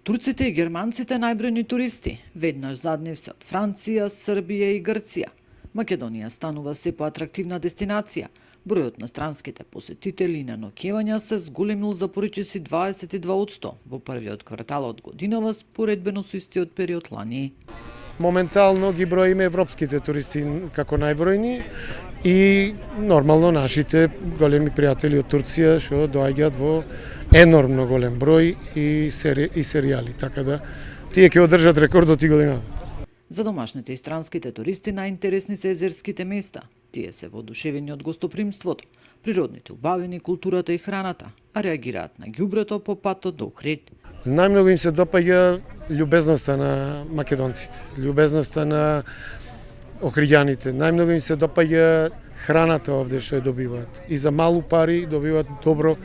Турците и германците најбројни туристи, веднаш заднев се од Франција, Србија и Грција. Македонија станува се поатрактивна дестинација. Бројот на странските посетители и на ноќевања се зголемил за поречиси 22% во првиот квартал од годинава споредбено со истиот период лани. Моментално ги броиме европските туристи како најбројни и нормално нашите големи пријатели од Турција што доаѓаат во енормно голем број и серијали, така да тие ќе одржат рекордот и година. За домашните и странските туристи најинтересни се езерските места. Тие се воодушевени од гостопримството, природните убавини, културата и храната, а реагираат на ѓубрето по патот до Охрид. Најмногу им се допаѓа љубезноста на македонците, љубезноста на охриѓаните. Најмногу им се допаѓа храната овде што ја добиваат. И за малу пари добиваат добро,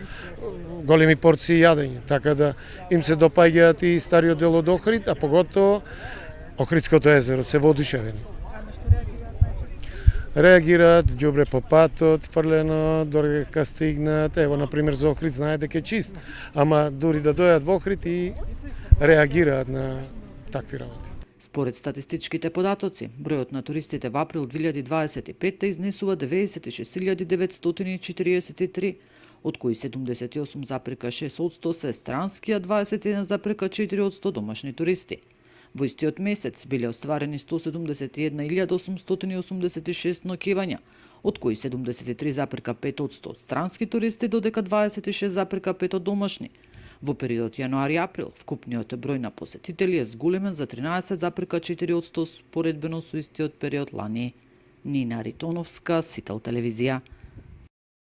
големи порции јадење. Така да им се допаѓаат и стариот дел од Охрид, а поготово Охридското езеро, се воодушевени. Реагираат ѓубре по патот, фрлено, додека стигнат. Ево, например, за Охрид знаат дека е чист, ама дури да дојдат во Охрид и реагираат на такви работи. Според статистичките податоци, бројот на туристите во април 2025 изнесува 96.943, од кои 78,6% се странски, а 21,4% домашни туристи. Во истиот месец биле остварени 171.886 ноќевања, од кои 73,5% странски туристи, додека 26,5% домашни. Во периодот јануари-април, вкупниот број на посетители е зголемен за 13,4% споредбено со истиот период лани. Нина Ритоновска, Сител телевизија.